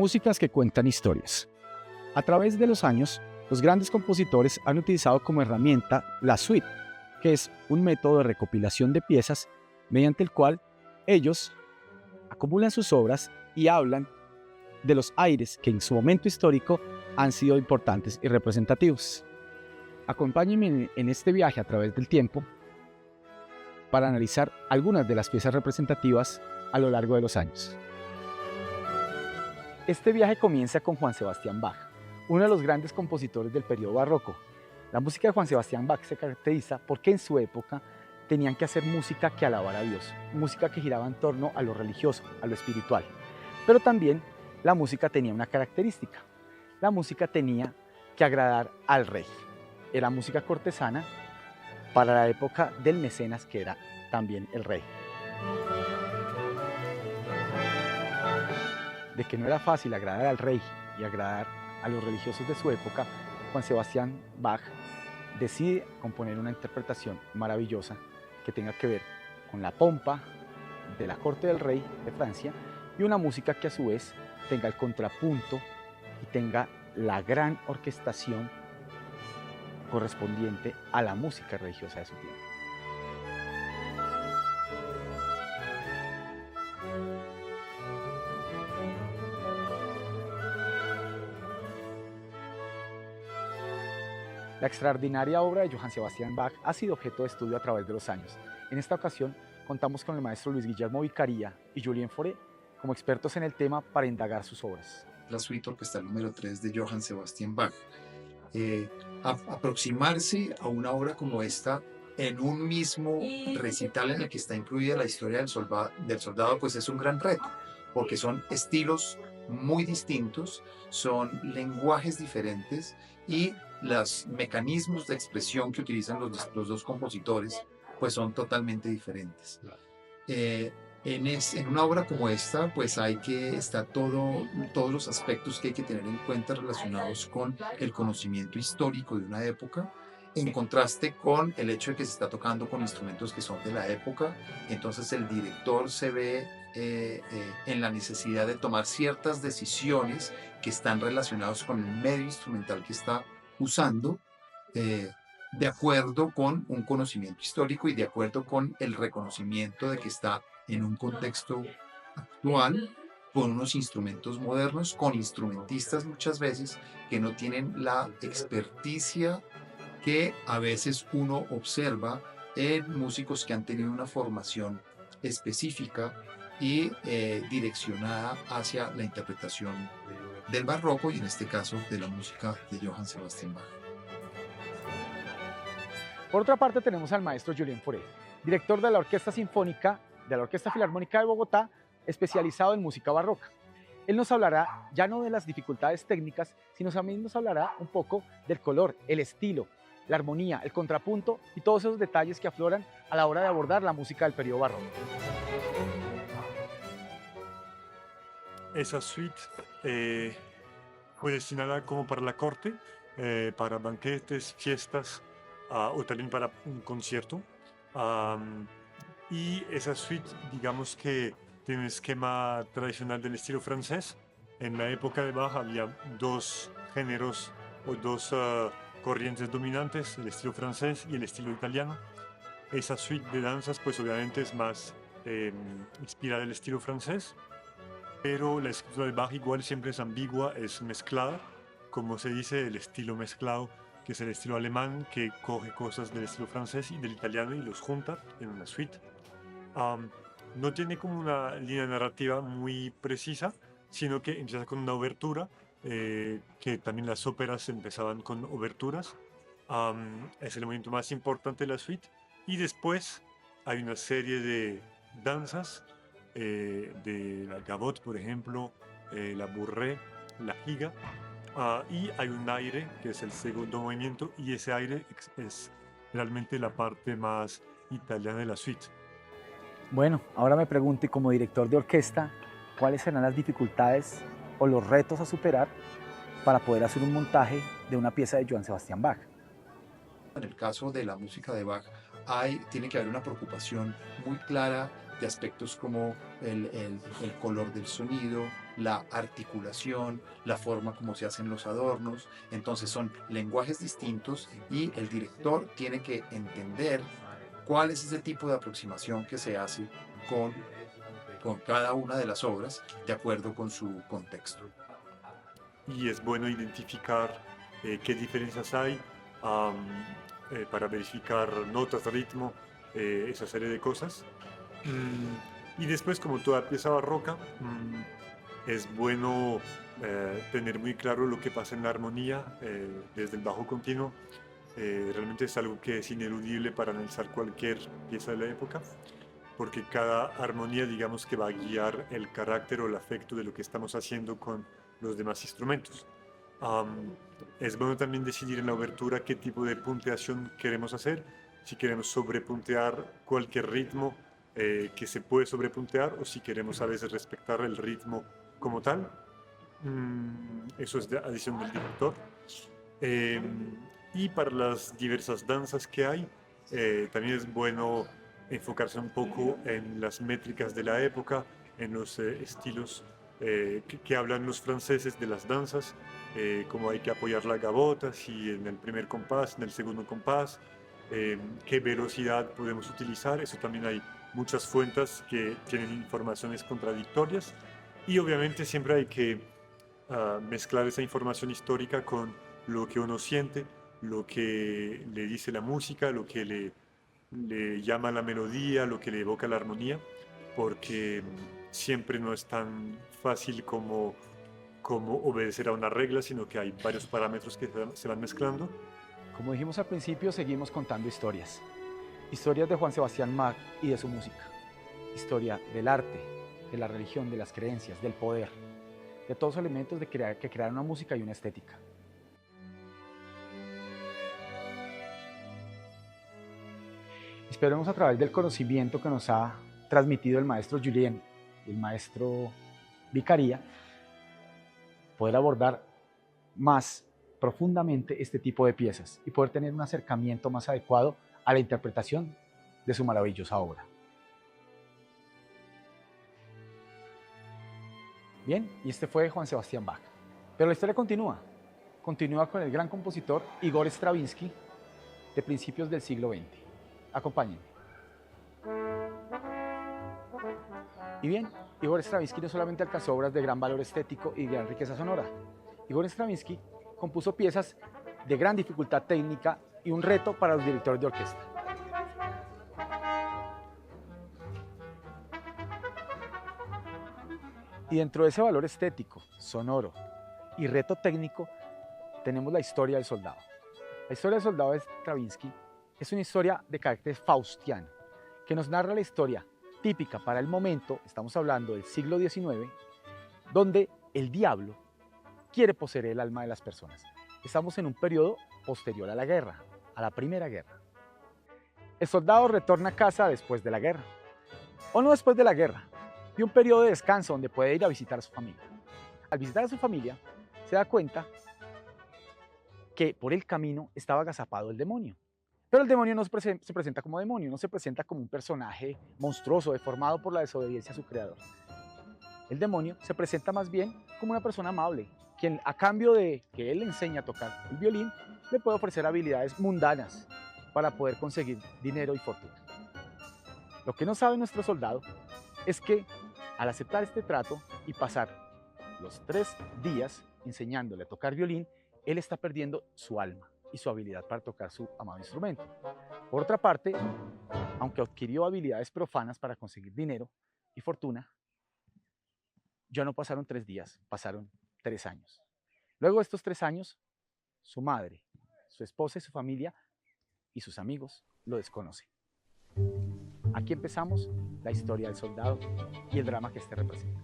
Músicas que cuentan historias. A través de los años, los grandes compositores han utilizado como herramienta la suite, que es un método de recopilación de piezas mediante el cual ellos acumulan sus obras y hablan de los aires que en su momento histórico han sido importantes y representativos. Acompáñenme en este viaje a través del tiempo para analizar algunas de las piezas representativas a lo largo de los años. Este viaje comienza con Juan Sebastián Bach, uno de los grandes compositores del periodo barroco. La música de Juan Sebastián Bach se caracteriza porque en su época tenían que hacer música que alabara a Dios, música que giraba en torno a lo religioso, a lo espiritual. Pero también la música tenía una característica. La música tenía que agradar al rey. Era música cortesana para la época del mecenas, que era también el rey. De que no era fácil agradar al rey y agradar a los religiosos de su época, Juan Sebastián Bach decide componer una interpretación maravillosa que tenga que ver con la pompa de la corte del rey de Francia y una música que a su vez tenga el contrapunto y tenga la gran orquestación correspondiente a la música religiosa de su tiempo. La extraordinaria obra de Johann Sebastian Bach ha sido objeto de estudio a través de los años. En esta ocasión contamos con el maestro Luis Guillermo Vicaría y Julien Fauré como expertos en el tema para indagar sus obras. La suite orquestal número 3 de Johann Sebastian Bach. Aproximarse a una obra como esta en un mismo recital en el que está incluida la historia del soldado, pues es un gran reto, porque son estilos muy distintos, son lenguajes diferentes y los mecanismos de expresión que utilizan los dos compositores pues son totalmente diferentes. En una obra como esta, pues está todos los aspectos que hay que tener en cuenta relacionados con el conocimiento histórico de una época, en contraste con el hecho de que se está tocando con instrumentos que son de la época. Entonces el director se ve en la necesidad de tomar ciertas decisiones que están relacionadas con el medio instrumental que está usando, de acuerdo con un conocimiento histórico y de acuerdo con el reconocimiento de que está en un contexto actual, con unos instrumentos modernos, con instrumentistas muchas veces que no tienen la experticia que a veces uno observa en músicos que han tenido una formación específica y direccionada hacia la interpretación del barroco y en este caso de la música de Johann Sebastian Bach. Por otra parte tenemos al maestro Julien Fauré, director de la Orquesta Sinfónica de la Orquesta Filarmónica de Bogotá, especializado en música barroca. Él nos hablará ya no de las dificultades técnicas, sino también nos hablará un poco del color, el estilo, la armonía, el contrapunto y todos esos detalles que afloran a la hora de abordar la música del periodo barroco. Esa suite fue destinada como para la corte, para banquetes, fiestas o también para un concierto. Y esa suite, digamos que tiene un esquema tradicional del estilo francés. En la época de Bach había dos géneros o dos corrientes dominantes, el estilo francés y el estilo italiano. Esa suite de danzas pues obviamente es más inspirada del estilo francés, pero la escritura de Bach igual siempre es ambigua, es mezclada, como se dice, el estilo mezclado, que es el estilo alemán, que coge cosas del estilo francés y del italiano y los junta en una suite. No tiene como una línea narrativa muy precisa, sino que empieza con una obertura, que también las óperas empezaban con oberturas. Es el momento más importante de la suite. Y después hay una serie de danzas, de la gavotte, por ejemplo, la bourrée, la giga. Y hay un aire, que es el segundo movimiento, y ese aire es realmente la parte más italiana de la suite. Bueno, ahora me pregunto, y como director de orquesta, ¿cuáles serán las dificultades o los retos a superar para poder hacer un montaje de una pieza de Johann Sebastian Bach? En el caso de la música de Bach, tiene que haber una preocupación muy clara de aspectos como el color del sonido, la articulación, la forma como se hacen los adornos. Entonces son lenguajes distintos y el director tiene que entender cuál es ese tipo de aproximación que se hace con, con cada una de las obras de acuerdo con su contexto. Y es bueno identificar qué diferencias hay am, para verificar notas, ritmo, esa serie de cosas. Y después, como toda pieza barroca, es bueno tener muy claro lo que pasa en la armonía desde el bajo continuo. Realmente es algo que es ineludible para analizar cualquier pieza de la época, porque cada armonía, digamos, que va a guiar el carácter o el afecto de lo que estamos haciendo con los demás instrumentos. Am, es bueno también decidir en la obertura qué tipo de punteación queremos hacer, si queremos sobrepuntear cualquier ritmo que se puede sobrepuntear o si queremos a veces respetar el ritmo como tal. Eso es de adición del director. Y para las diversas danzas que hay, también es bueno enfocarse un poco en las métricas de la época, en los estilos que hablan los franceses de las danzas, cómo hay que apoyar la gavota, si en el primer compás, en el segundo compás, qué velocidad podemos utilizar. Eso también hay muchas fuentes que tienen informaciones contradictorias y obviamente siempre hay que mezclar esa información histórica con lo que uno siente, lo que le dice la música, lo que le llama la melodía, lo que le evoca la armonía, porque siempre no es tan fácil como obedecer a una regla, sino que hay varios parámetros que se van mezclando. Como dijimos al principio, seguimos contando historias. Historias de Juan Sebastián Bach y de su música. Historia del arte, de la religión, de las creencias, del poder, de todos los elementos que crearon una música y una estética. Esperemos a través del conocimiento que nos ha transmitido el maestro Julien y el maestro Vicaría, poder abordar más profundamente este tipo de piezas y poder tener un acercamiento más adecuado a la interpretación de su maravillosa obra. Bien, y este fue Juan Sebastián Bach. Pero la historia continúa con el gran compositor Igor Stravinsky de principios del siglo XX. Acompáñenme. Y bien, Igor Stravinsky no solamente alcanzó obras de gran valor estético y gran riqueza sonora. Igor Stravinsky compuso piezas de gran dificultad técnica y un reto para los directores de orquesta. Y dentro de ese valor estético, sonoro y reto técnico, tenemos la historia del soldado. La historia del soldado de Stravinsky es una historia de carácter faustiano, que nos narra la historia típica para el momento, estamos hablando del siglo XIX, donde el diablo quiere poseer el alma de las personas. Estamos en un periodo posterior a la guerra, a la Primera Guerra. El soldado retorna a casa después de la guerra, o no después de la guerra, y un periodo de descanso donde puede ir a visitar a su familia. Al visitar a su familia, se da cuenta que por el camino estaba agazapado el demonio. Pero el demonio no se presenta como demonio, no se presenta como un personaje monstruoso, deformado por la desobediencia a su creador. El demonio se presenta más bien como una persona amable, quien a cambio de que él le enseñe a tocar el violín, le puede ofrecer habilidades mundanas para poder conseguir dinero y fortuna. Lo que no sabe nuestro soldado es que al aceptar este trato y pasar los 3 días enseñándole a tocar violín, él está perdiendo su alma y su habilidad para tocar su amado instrumento. Por otra parte, aunque adquirió habilidades profanas para conseguir dinero y fortuna, ya no pasaron 3 días, pasaron 3 años. Luego de estos 3 años, su madre, su esposa y su familia y sus amigos lo desconocen. Aquí empezamos la historia del soldado y el drama que este representa.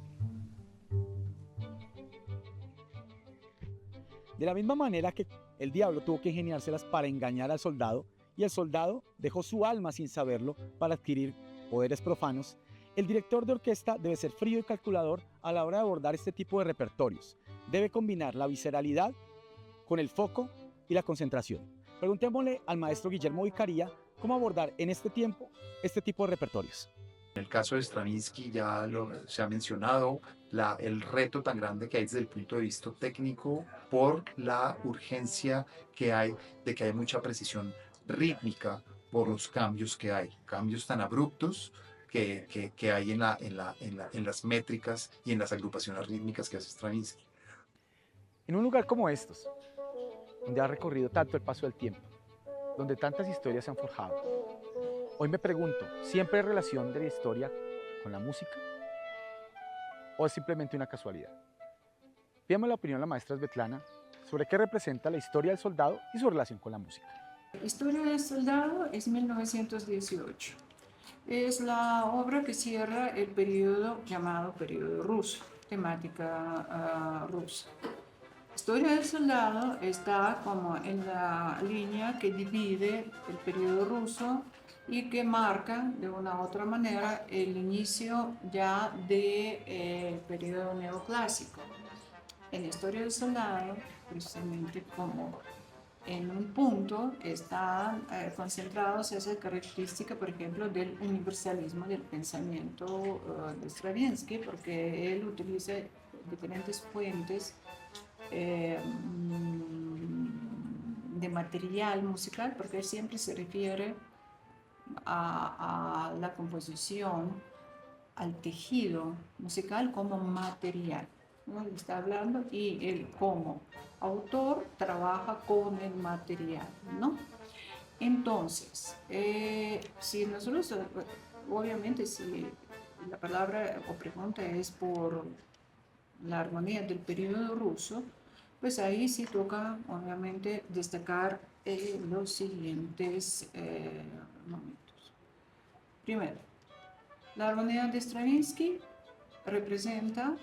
De la misma manera que el diablo tuvo que ingeniárselas para engañar al soldado, y el soldado dejó su alma sin saberlo para adquirir poderes profanos, el director de orquesta debe ser frío y calculador a la hora de abordar este tipo de repertorios. Debe combinar la visceralidad con el foco y la concentración. Preguntémosle al maestro Guillermo Vicaría cómo abordar en este tiempo este tipo de repertorios. En el caso de Stravinsky se ha mencionado el reto tan grande que hay desde el punto de vista técnico por la urgencia que hay de que hay mucha precisión rítmica por los cambios que hay, cambios tan abruptos que hay en las métricas y en las agrupaciones rítmicas que hace Stravinsky. En un lugar como estos, donde ha recorrido tanto el paso del tiempo, donde tantas historias se han forjado, hoy me pregunto, ¿siempre hay relación de la historia con la música? ¿O es simplemente una casualidad? Pidamos la opinión a la maestra Svetlana sobre qué representa la historia del soldado y su relación con la música. La historia del soldado es 1918. Es la obra que cierra el periodo llamado periodo ruso, temática rusa. La historia del soldado está como en la línea que divide el periodo ruso y que marca de una u otra manera el inicio ya del periodo neoclásico. En la historia del soldado, precisamente como en un punto están concentrados esa característica, por ejemplo, del universalismo del pensamiento de Stravinsky, porque él utiliza diferentes fuentes de material musical, porque él siempre se refiere a la composición, al tejido musical como material, ¿no? Está hablando y él como autor trabaja con el material, ¿no? Entonces, si nosotros, obviamente, si la palabra o pregunta es por la armonía del periodo ruso, pues ahí sí toca, obviamente, destacar los siguientes momentos. Primero, la armonía de Stravinsky representa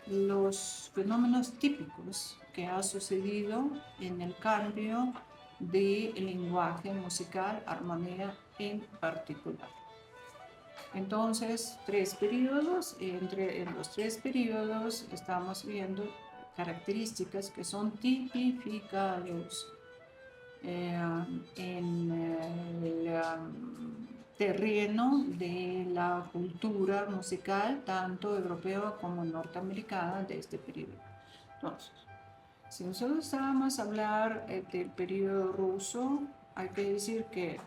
los fenómenos típicos que ha sucedido en el cambio del lenguaje musical, armonía en particular. Entonces, tres periodos, en los tres periodos estamos viendo características que son tipificados en el terreno de la cultura musical, tanto europea como norteamericana, de este periodo. Entonces, si nosotros vamos a hablar del periodo ruso, hay que decir que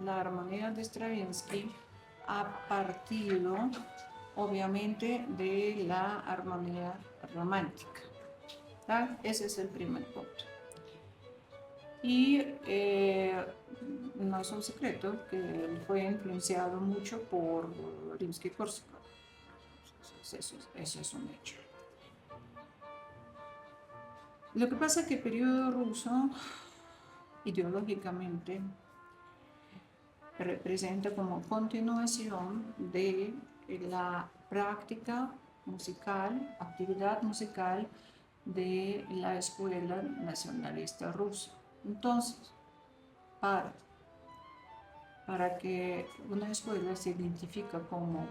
la armonía de Stravinsky ha partido, obviamente, de la armonía romántica. ¿Tá? Ese es el primer punto. Y no es un secreto que él fue influenciado mucho por Rimsky-Korsakov. Eso es un hecho. Lo que pasa es que el periodo ruso, ideológicamente, representa como continuación de la práctica musical, actividad musical de la escuela nacionalista rusa. Entonces, para que una escuela se identifique como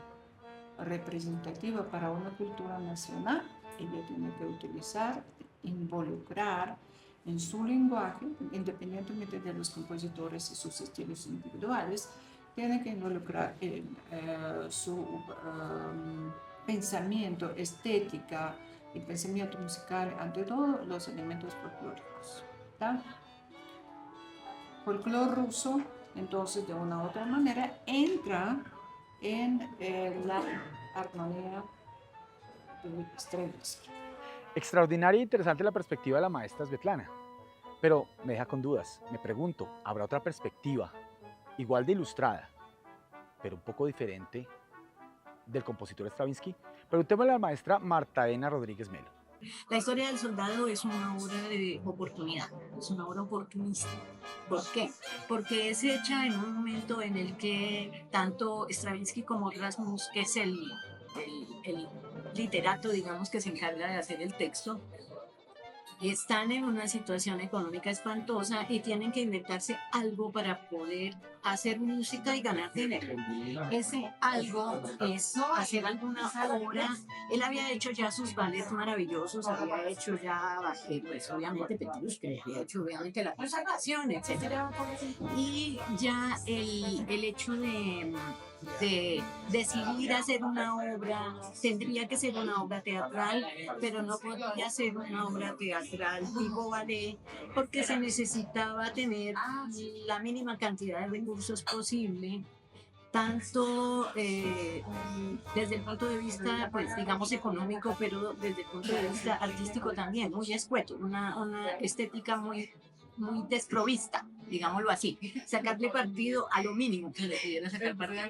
representativa para una cultura nacional, ella tiene que utilizar, involucrar en su lenguaje, independientemente de los compositores y sus estilos individuales, tiene que involucrar en su pensamiento, estética y pensamiento musical, ante todo los elementos folclóricos. Folclore ruso, entonces, de una u otra manera, entra en la armonía de Stravinsky. Extraordinaria e interesante la perspectiva de la maestra Svetlana, pero me deja con dudas. Me pregunto, ¿habrá otra perspectiva, igual de ilustrada, pero un poco diferente, del compositor Stravinsky? Preguntémosle a la maestra Marta Ena Rodríguez Melo. La historia del soldado es una obra de oportunidad, es una obra oportunista. ¿Por qué? Porque es hecha en un momento en el que tanto Stravinsky como Rasmus, que es el literato, digamos, que se encarga de hacer el texto, están en una situación económica espantosa y tienen que inventarse algo para poder hacer música y ganar dinero. Ese algo es hacer alguna obra. Él había hecho ya sus ballets maravillosos, había hecho ya, pues obviamente Petrushka, había hecho obviamente La Consagración, etc. Y ya el hecho de decidir hacer una obra. Tendría que ser una obra teatral, pero no podía ser una obra teatral tipo ballet, porque se necesitaba tener la mínima cantidad de recursos posible, tanto desde el punto de vista, pues digamos, económico, pero desde el punto de vista artístico también, muy escueto, una estética muy desprovista, digámoslo así, sacarle partido a lo mínimo que le pudiera sacar partido.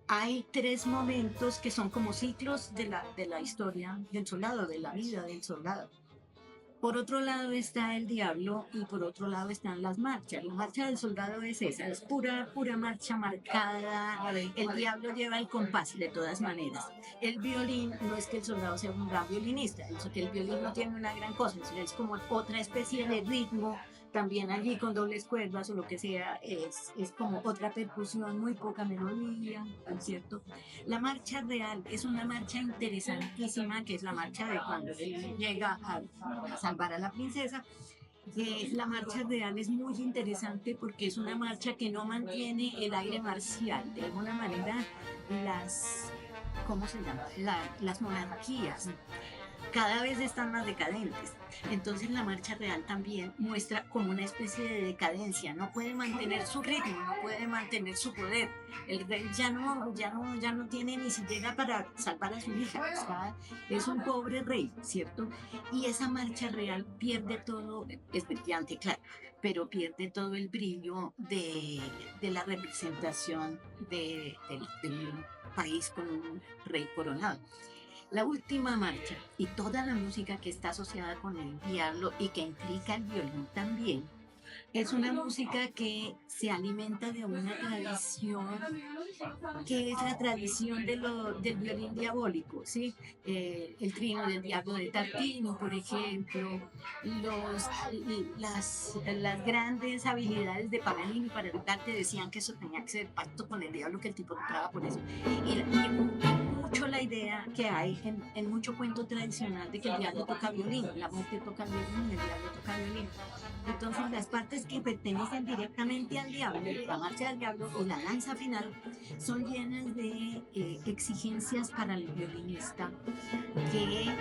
Hay tres momentos que son como ciclos de la historia del soldado, de la vida del soldado. Por otro lado está el diablo y por otro lado están las marchas. La marcha del soldado es esa, es pura marcha marcada. El diablo lleva el compás de todas maneras. El violín, no es que el soldado sea un gran violinista, el violín no tiene una gran cosa, es como otra especie de ritmo. También allí con dobles cuerdas o lo que sea, es como otra percusión, muy poca melodía, ¿cierto? La marcha real es una marcha interesantísima, que es la marcha de cuando él llega a salvar a la princesa. La marcha real es muy interesante porque es una marcha que no mantiene el aire marcial. De alguna manera, ¿cómo se llama? Las monarquías cada vez están más decadentes. Entonces la marcha real también muestra como una especie de decadencia, no puede mantener su ritmo, no puede mantener su poder. El rey ya no tiene ni siquiera para salvar a su hija, o sea, es un pobre rey, ¿cierto? Y esa marcha real pierde todo, es brillante, claro, pero pierde todo el brillo de la representación del país con un rey coronado. La última marcha y toda la música que está asociada con el diablo y que implica el violín también, es una música que se alimenta de una tradición que es la tradición del violín diabólico, ¿sí? El trino del diablo de Tartini, por ejemplo, las grandes habilidades de Paganini para educarte decían que eso tenía que ser pacto con el diablo, que el tipo tocaba por eso. Y mucho la idea que hay en mucho cuento tradicional de que el diablo toca violín, la muerte toca violín y el diablo toca violín. Entonces las partes que pertenecen directamente al diablo, la marcha del diablo y la danza final, son llenas de exigencias para el violinista que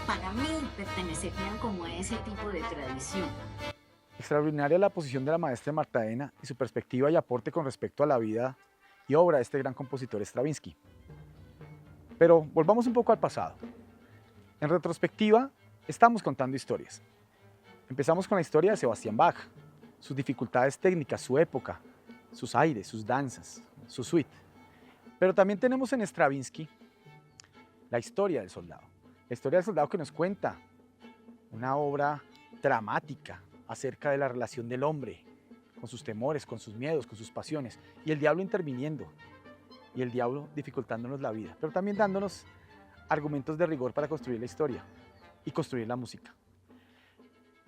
para mí pertenecerían como a ese tipo de tradición. Extraordinaria la posición de la maestra Marta Ena y su perspectiva y aporte con respecto a la vida y obra de este gran compositor Stravinsky. Pero volvamos un poco al pasado. En retrospectiva, estamos contando historias. Empezamos con la historia de Sebastián Bach, sus dificultades técnicas, su época, sus aires, sus danzas, su suite. Pero también tenemos en Stravinsky la historia del soldado. La historia del soldado que nos cuenta una obra dramática acerca de la relación del hombre con sus temores, con sus miedos, con sus pasiones, y el diablo interviniendo, y el diablo dificultándonos la vida, pero también dándonos argumentos de rigor para construir la historia y construir la música.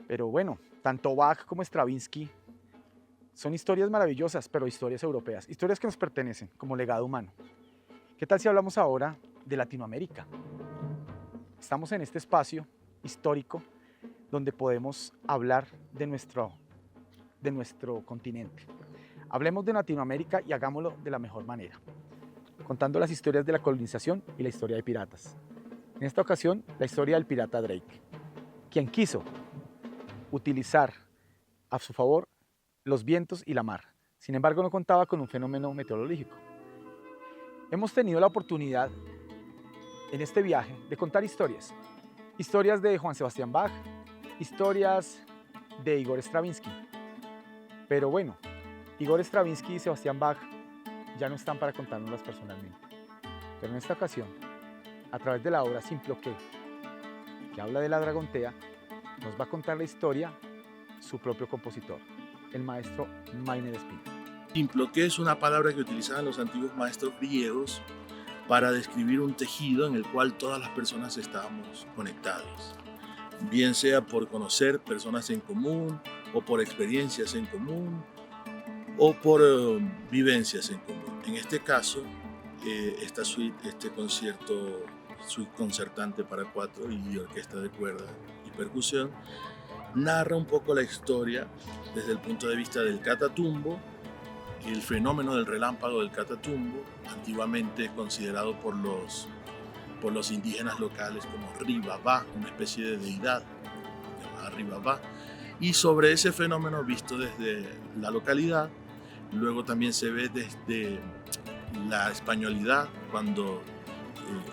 Pero bueno, tanto Bach como Stravinsky son historias maravillosas, pero historias europeas, historias que nos pertenecen como legado humano. ¿Qué tal si hablamos ahora de Latinoamérica? Estamos en este espacio histórico donde podemos hablar de nuestro continente. Hablemos de Latinoamérica y hagámoslo de la mejor manera, contando las historias de la colonización y la historia de piratas. En esta ocasión, la historia del pirata Drake, quien quiso utilizar a su favor los vientos y la mar. Sin embargo, no contaba con un fenómeno meteorológico. Hemos tenido la oportunidad en este viaje de contar historias. Historias de Juan Sebastián Bach, historias de Igor Stravinsky. Pero bueno, Igor Stravinsky y Sebastián Bach ya no están para contárnoslas personalmente. Pero en esta ocasión, a través de la obra Simploqué, que habla de la dragontea, nos va a contar la historia su propio compositor, el maestro Maine de Espino. Simploqué es una palabra que utilizaban los antiguos maestros griegos para describir un tejido en el cual todas las personas estábamos conectados, bien sea por conocer personas en común, o por experiencias en común, o por vivencias en común. En este caso, esta suite, este concierto, suite concertante para cuatro y orquesta de cuerda y percusión, narra un poco la historia desde el punto de vista del catatumbo el fenómeno del relámpago del Catatumbo, antiguamente considerado por los indígenas locales como Ribabá, una especie de deidad llamada Ribabá, y sobre ese fenómeno visto desde la localidad. Luego también se ve desde la españolidad, cuando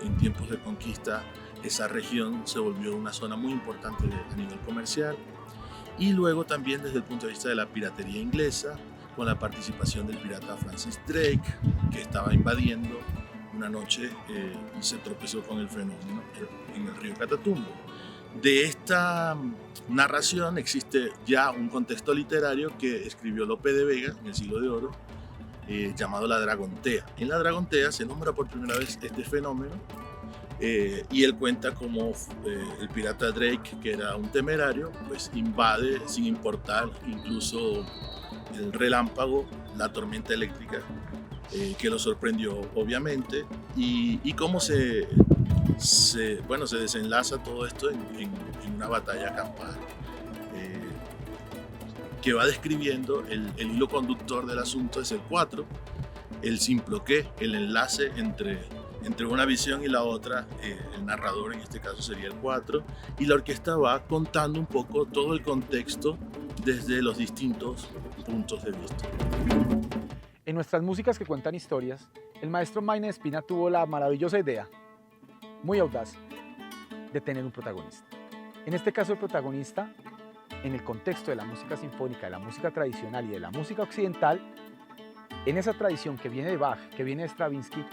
en tiempos de conquista esa región se volvió una zona muy importante a nivel comercial, y luego también desde el punto de vista de la piratería inglesa, con la participación del pirata Francis Drake, que estaba invadiendo una noche y se tropezó con el fenómeno en el río Catatumbo. De esta narración existe ya un contexto literario que escribió Lope de Vega en el Siglo de Oro, llamado La Dragontea. En La Dragontea se nombra por primera vez este fenómeno, y él cuenta cómo el pirata Drake, que era un temerario, pues invade sin importar incluso el relámpago, la tormenta eléctrica, que lo sorprendió obviamente, y cómo se desenlaza todo esto en una batalla campal, que va describiendo el hilo conductor del asunto. Es el 4, el simploqué, el enlace entre una visión y la otra. El narrador en este caso sería el 4, y la orquesta va contando un poco todo el contexto desde los distintos puntos de vista. En nuestras músicas que cuentan historias, el maestro Mayne Espina tuvo la maravillosa idea, muy audaz, de tener un protagonista. En este caso, el protagonista, en el contexto de la música sinfónica, de la música tradicional y de la música occidental, en esa tradición que viene de Bach, que viene de Stravinsky,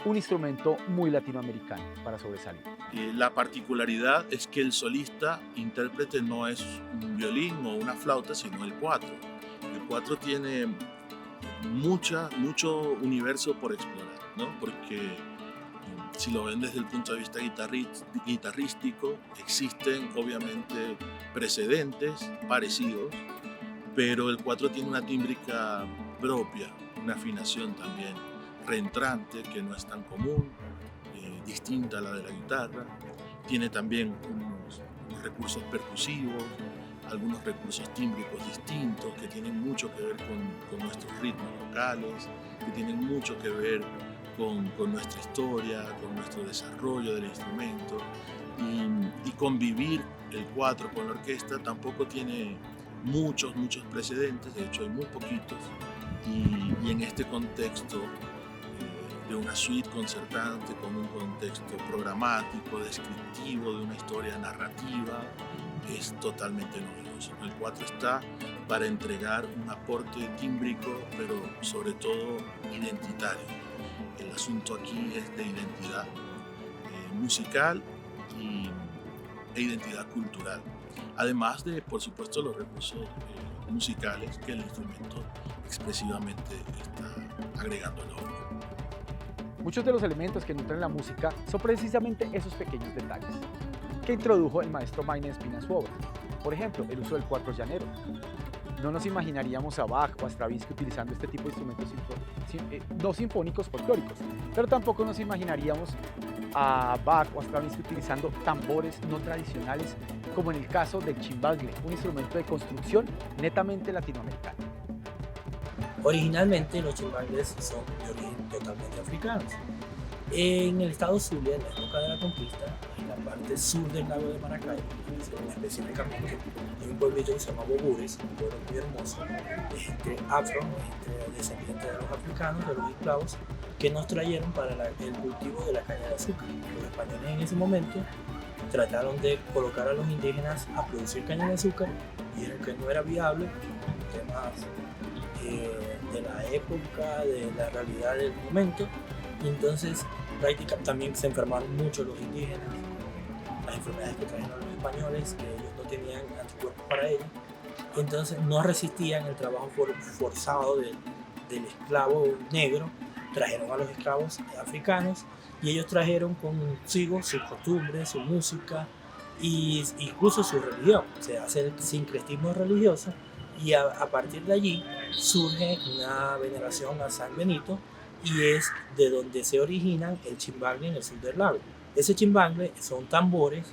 un instrumento muy latinoamericano para sobresalir. La particularidad es que el solista intérprete no es un violín o una flauta, sino el 4. El 4 tiene mucho universo por explorar, ¿no? Porque si lo ven desde el punto de vista guitarrístico, existen obviamente precedentes parecidos, pero el 4 tiene una tímbrica propia, una afinación también reentrante que no es tan común, distinta a la de la guitarra. Tiene también unos recursos percusivos, algunos recursos tímbricos distintos que tienen mucho que ver con nuestros ritmos locales, que tienen mucho que ver con nuestra historia, con nuestro desarrollo del instrumento, y convivir el 4 con la orquesta tampoco tiene muchos precedentes, de hecho hay muy poquitos, y en este contexto de una suite concertante, con un contexto programático, descriptivo de una historia narrativa, es totalmente novedoso. El 4 está para entregar un aporte tímbrico, pero sobre todo identitario. El asunto aquí es de identidad musical e identidad cultural, además de, por supuesto, los recursos musicales que el instrumento expresivamente está agregando a la obra. Muchos de los elementos que nutren la música son precisamente esos pequeños detalles que introdujo el maestro Mayne Espina en su obra. Por ejemplo, el uso del cuatro llanero. No nos imaginaríamos a Bach o a Stravinsky utilizando este tipo de instrumentos no sinfónicos folclóricos, pero tampoco nos imaginaríamos a Bach o a Stravinsky utilizando tambores no tradicionales, como en el caso del chimbagle, un instrumento de construcción netamente latinoamericano. Originalmente los chimbangles son de origen totalmente africanos. En el estado Zulia, en la época de la conquista, en la parte sur del lago de Maracaibo, específicamente, hay un pueblito que se llama Bobures, un pueblo muy hermoso, de gente afro, gente descendiente de los africanos, de los esclavos, que nos trajeron para el cultivo de la caña de azúcar. Los españoles en ese momento trataron de colocar a los indígenas a producir caña de azúcar y vieron que no era viable, temas de la época, de la realidad del momento. Y entonces prácticamente también se enfermaron mucho los indígenas, las enfermedades que trajeron los españoles, que ellos no tenían anticuerpos para ello. Entonces no resistían el trabajo forzado del esclavo negro. Trajeron a los esclavos africanos y ellos trajeron consigo sus costumbres, su música e incluso su religión. Se hace el sincretismo religioso y a partir de allí surge una veneración a San Benito, y es de donde se originan el chimbangle en el sur del lago. Ese chimbangle son tambores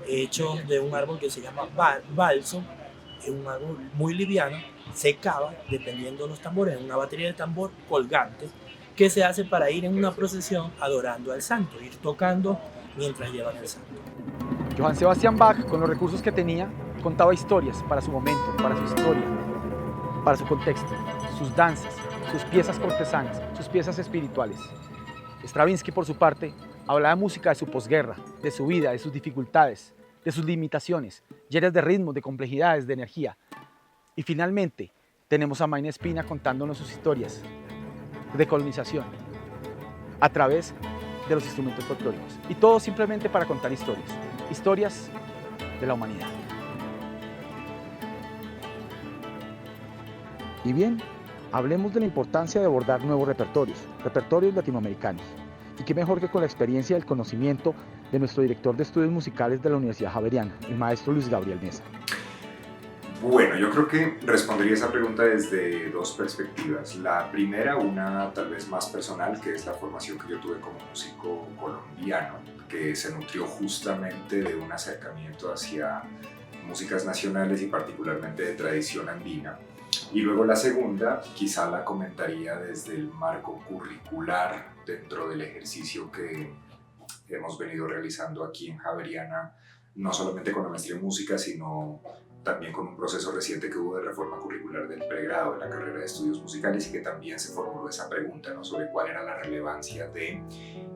hechos de un árbol que se llama balso, es un árbol muy liviano se cava, dependiendo de los tambores, en una batería de tambor colgante que se hace para ir en una procesión adorando al santo, ir tocando mientras llevan el santo. Johann Sebastian Bach, con los recursos que tenía, contaba historias para su momento, para su historia, para su contexto, sus danzas, sus piezas cortesanas, sus piezas espirituales. Stravinsky, por su parte, hablaba de música de su posguerra, de su vida, de sus dificultades, de sus limitaciones, llenas de ritmos, de complejidades, de energía. Y finalmente, tenemos a Mayna Espina contándonos sus historias de colonización a través de los instrumentos folclóricos. Y todo simplemente para contar historias, historias de la humanidad. Y bien, hablemos de la importancia de abordar nuevos repertorios latinoamericanos. Y qué mejor que con la experiencia y el conocimiento de nuestro director de estudios musicales de la Universidad Javeriana, el maestro Luis Gabriel Mesa. Bueno, yo creo que respondería esa pregunta desde dos perspectivas. La primera, una tal vez más personal, que es la formación que yo tuve como músico colombiano, que se nutrió justamente de un acercamiento hacia músicas nacionales y particularmente de tradición andina. Y luego la segunda, quizá la comentaría desde el marco curricular dentro del ejercicio que hemos venido realizando aquí en Javeriana, no solamente con la maestría en música, sino también con un proceso reciente que hubo de reforma curricular del pregrado de la carrera de estudios musicales y que también se formuló esa pregunta, ¿no?, sobre cuál era la relevancia de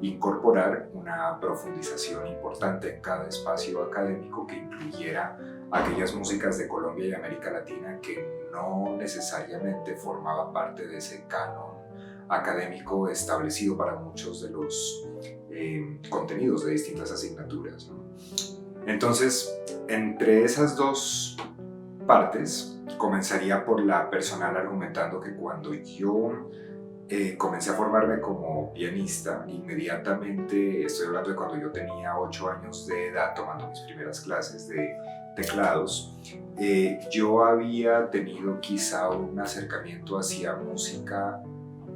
incorporar una profundización importante en cada espacio académico que incluyera aquellas músicas de Colombia y América Latina que no necesariamente formaban parte de ese canon académico establecido para muchos de los contenidos de distintas asignaturas, ¿no? Entonces, entre esas dos partes, comenzaría por la personal argumentando que cuando yo comencé a formarme como pianista, inmediatamente, estoy hablando de cuando yo tenía 8 años de edad, tomando mis primeras clases de teclados, yo había tenido quizá un acercamiento hacia música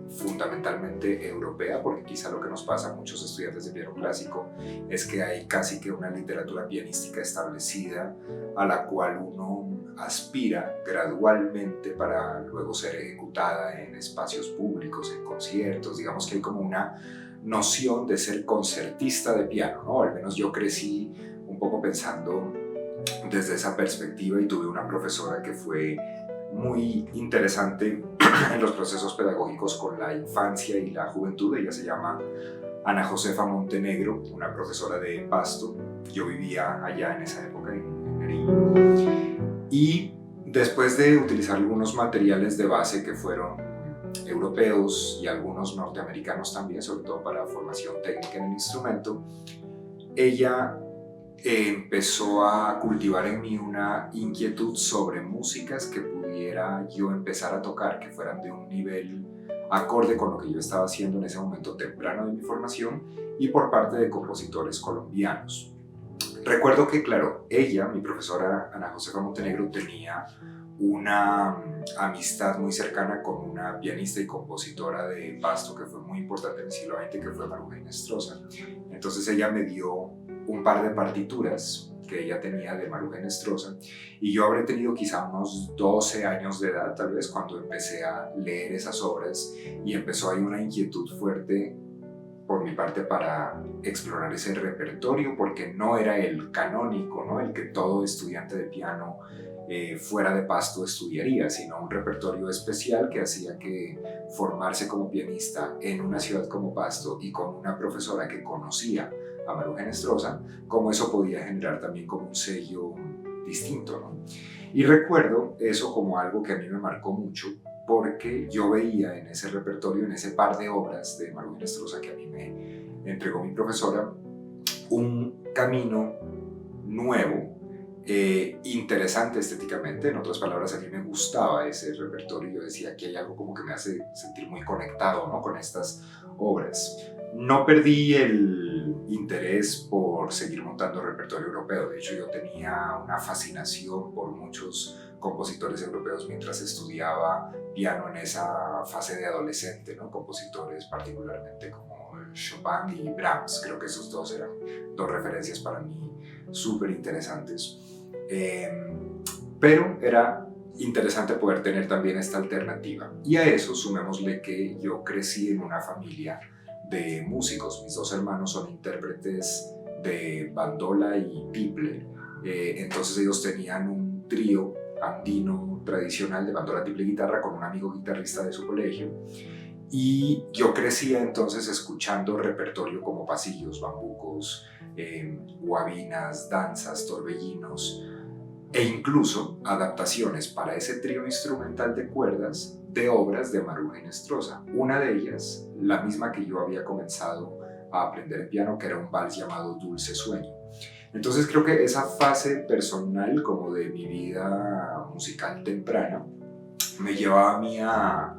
fundamentalmente europea, porque quizá lo que nos pasa a muchos estudiantes de piano clásico es que hay casi que una literatura pianística establecida a la cual uno aspira gradualmente para luego ser ejecutada en espacios públicos, en conciertos. Digamos que hay como una noción de ser concertista de piano, ¿no? Al menos yo crecí un poco pensando desde esa perspectiva y tuve una profesora que fue muy interesante en los procesos pedagógicos con la infancia y la juventud. Ella se llama Ana Josefa Montenegro, una profesora de Pasto. Yo vivía allá en esa época, en Medellín. Y después de utilizar algunos materiales de base que fueron europeos y algunos norteamericanos también, sobre todo para formación técnica en el instrumento, ella empezó a cultivar en mí una inquietud sobre músicas que pudiera yo empezar a tocar, que fueran de un nivel acorde con lo que yo estaba haciendo en ese momento temprano de mi formación y por parte de compositores colombianos. Recuerdo que, claro, ella, mi profesora Ana Josefa Montenegro, tenía una amistad muy cercana con una pianista y compositora de Pasto que fue muy importante en el siglo XX, que fue Maruja Inestrosa. Entonces ella me dio un par de partituras que ella tenía de Maruja Inestrosa y yo habré tenido quizá unos 12 años de edad tal vez cuando empecé a leer esas obras y empezó ahí una inquietud fuerte por mi parte para explorar ese repertorio, porque no era el canónico, ¿no?, el que todo estudiante de piano fuera de Pasto estudiaría, sino un repertorio especial que hacía que formarse como pianista en una ciudad como Pasto y con una profesora que conocía a Maruja Inestrosa, como eso podía generar también como un sello distinto, ¿no? Y recuerdo eso como algo que a mí me marcó mucho, porque yo veía en ese repertorio, en ese par de obras de Maruja Inestrosa que a mí me entregó mi profesora, un camino nuevo, interesante estéticamente. En otras palabras, a mí me gustaba ese repertorio. Yo decía que hay algo como que me hace sentir muy conectado, ¿no?, con estas obras. No perdí el interés por seguir montando repertorio europeo. De hecho, yo tenía una fascinación por muchos compositores europeos mientras estudiaba piano en esa fase de adolescente, ¿no? Compositores particularmente como Chopin y Brahms. Creo que esos dos eran dos referencias para mí súper interesantes. Pero era interesante poder tener también esta alternativa. Y a eso sumémosle que yo crecí en una familia de músicos. Mis dos hermanos son intérpretes de bandola y tiple. Entonces ellos tenían un trío andino tradicional de bandola, tiple y guitarra con un amigo guitarrista de su colegio. Y yo crecía entonces escuchando repertorio como pasillos, bambucos, guabinas, danzas, torbellinos e incluso adaptaciones para ese trío instrumental de cuerdas de obras de Maruja Inestrosa. Una de ellas, la misma que yo había comenzado a aprender en piano, que era un vals llamado Dulce Sueño. Entonces creo que esa fase personal como de mi vida musical temprana me llevaba a mí a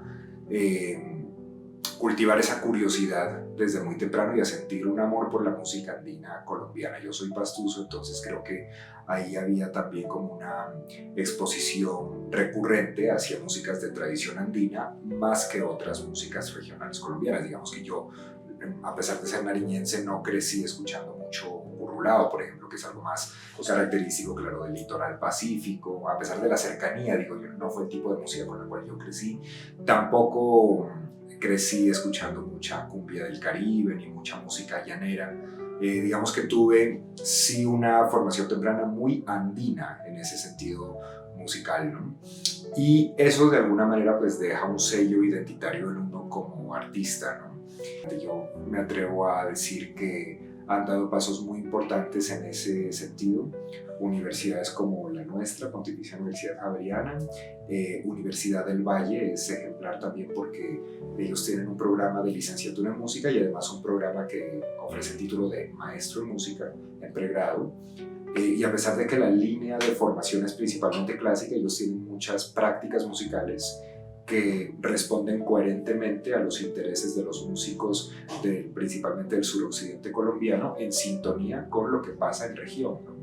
cultivar esa curiosidad desde muy temprano y a sentir un amor por la música andina colombiana. Yo soy pastuso, entonces creo que ahí había también como una exposición recurrente hacia músicas de tradición andina más que otras músicas regionales colombianas. Digamos que yo, a pesar de ser nariñense, no crecí escuchando mucho burrulao, por ejemplo, que es algo más característico, claro, del litoral pacífico. A pesar de la cercanía, digo yo, no fue el tipo de música con la cual yo crecí. Tampoco crecí escuchando mucha cumbia del Caribe ni mucha música llanera. Digamos que tuve sí una formación temprana muy andina en ese sentido musical, ¿no? Y eso de alguna manera pues deja un sello identitario en uno como artista, ¿no? Yo me atrevo a decir que han dado pasos muy importantes en ese sentido. Universidades como la nuestra, Pontificia Universidad Javeriana, Universidad del Valle es ejemplar también porque ellos tienen un programa de licenciatura en música y además un programa que ofrece el título de maestro en música en pregrado. Y a pesar de que la línea de formación es principalmente clásica, ellos tienen muchas prácticas musicales que responden coherentemente a los intereses de los músicos principalmente del suroccidente colombiano, en sintonía con lo que pasa en región, ¿no?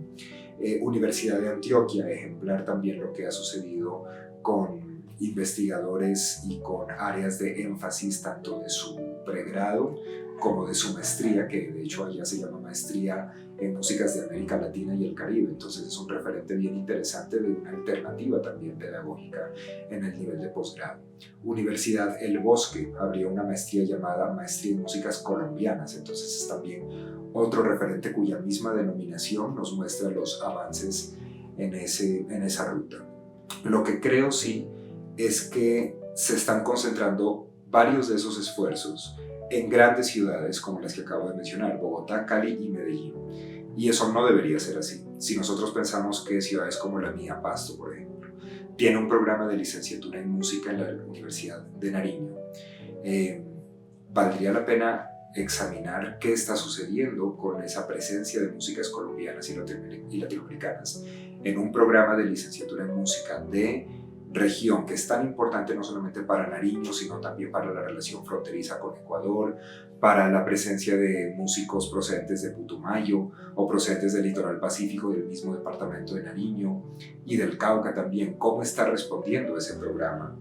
Universidad de Antioquia, ejemplar también lo que ha sucedido con investigadores y con áreas de énfasis tanto de su pregrado como de su maestría, que de hecho allá se llama maestría en músicas de América Latina y el Caribe. Entonces es un referente bien interesante de una alternativa también pedagógica en el nivel de posgrado. Universidad El Bosque abrió una maestría llamada Maestría en Músicas Colombianas, entonces es también otro referente cuya misma denominación nos muestra los avances en esa ruta. Lo que creo sí es que se están concentrando varios de esos esfuerzos en grandes ciudades como las que acabo de mencionar, Bogotá, Cali y Medellín. Y eso no debería ser así. Si nosotros pensamos que ciudades como la mía, Pasto, por ejemplo, tiene un programa de licenciatura en música en la Universidad de Nariño, valdría la pena examinar qué está sucediendo con esa presencia de músicas colombianas y latinoamericanas en un programa de licenciatura en música de región que es tan importante no solamente para Nariño, sino también para la relación fronteriza con Ecuador, para la presencia de músicos procedentes de Putumayo o procedentes del litoral pacífico del mismo departamento de Nariño y del Cauca también. ¿Cómo está respondiendo ese programa?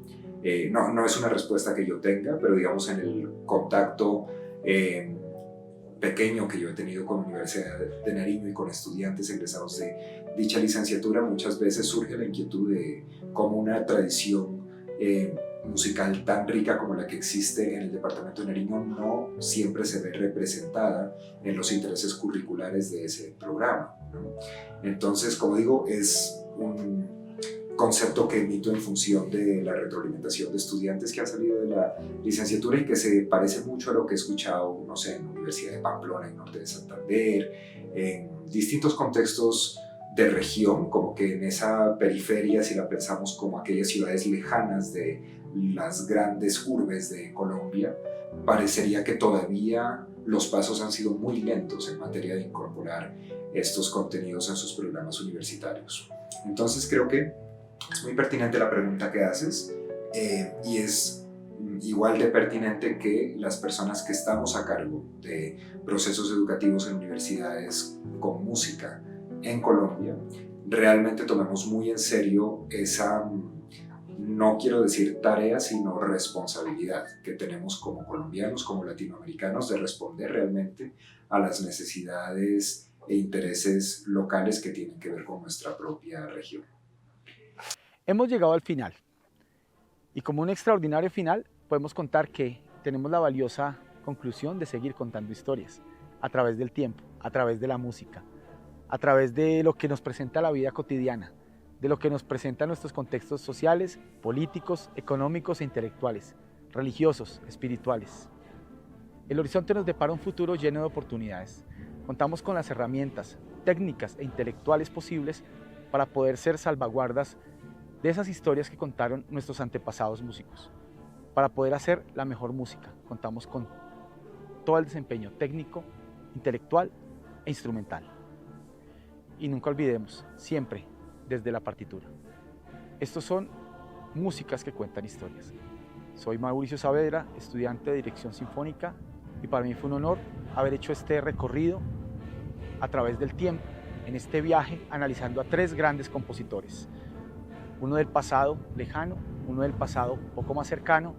No es una respuesta que yo tenga, pero digamos en el contacto pequeño que yo he tenido con la Universidad de Nariño y con estudiantes egresados de dicha licenciatura, muchas veces surge la inquietud de cómo una tradición musical tan rica como la que existe en el departamento de Nariño no siempre se ve representada en los intereses curriculares de ese programa, ¿no? Entonces, como digo, es un concepto que emito en función de la retroalimentación de estudiantes que han salido de la licenciatura y que se parece mucho a lo que he escuchado, no sé, en la Universidad de Pamplona, en Norte de Santander, en distintos contextos de región, como que en esa periferia, si la pensamos como aquellas ciudades lejanas de las grandes urbes de Colombia, parecería que todavía los pasos han sido muy lentos en materia de incorporar estos contenidos en sus programas universitarios. Entonces creo que es muy pertinente la pregunta que haces y es igual de pertinente que las personas que estamos a cargo de procesos educativos en universidades con música en Colombia realmente tomemos muy en serio esa, no quiero decir tarea, sino responsabilidad que tenemos como colombianos, como latinoamericanos, de responder realmente a las necesidades e intereses locales que tienen que ver con nuestra propia región. Hemos llegado al final y como un extraordinario final podemos contar que tenemos la valiosa conclusión de seguir contando historias a través del tiempo, a través de la música, a través de lo que nos presenta la vida cotidiana, de lo que nos presenta nuestros contextos sociales, políticos, económicos e intelectuales, religiosos, espirituales. El horizonte nos depara un futuro lleno de oportunidades. Contamos con las herramientas técnicas e intelectuales posibles para poder ser salvaguardas de esas historias que contaron nuestros antepasados músicos. Para poder hacer la mejor música, contamos con todo el desempeño técnico, intelectual e instrumental. Y nunca olvidemos, siempre desde la partitura. Estos son músicas que cuentan historias. Soy Mauricio Saavedra, estudiante de Dirección Sinfónica, y para mí fue un honor haber hecho este recorrido a través del tiempo, en este viaje analizando a 3 grandes compositores. Uno del pasado lejano, uno del pasado un poco más cercano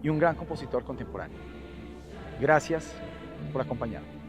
y un gran compositor contemporáneo. Gracias por acompañarme.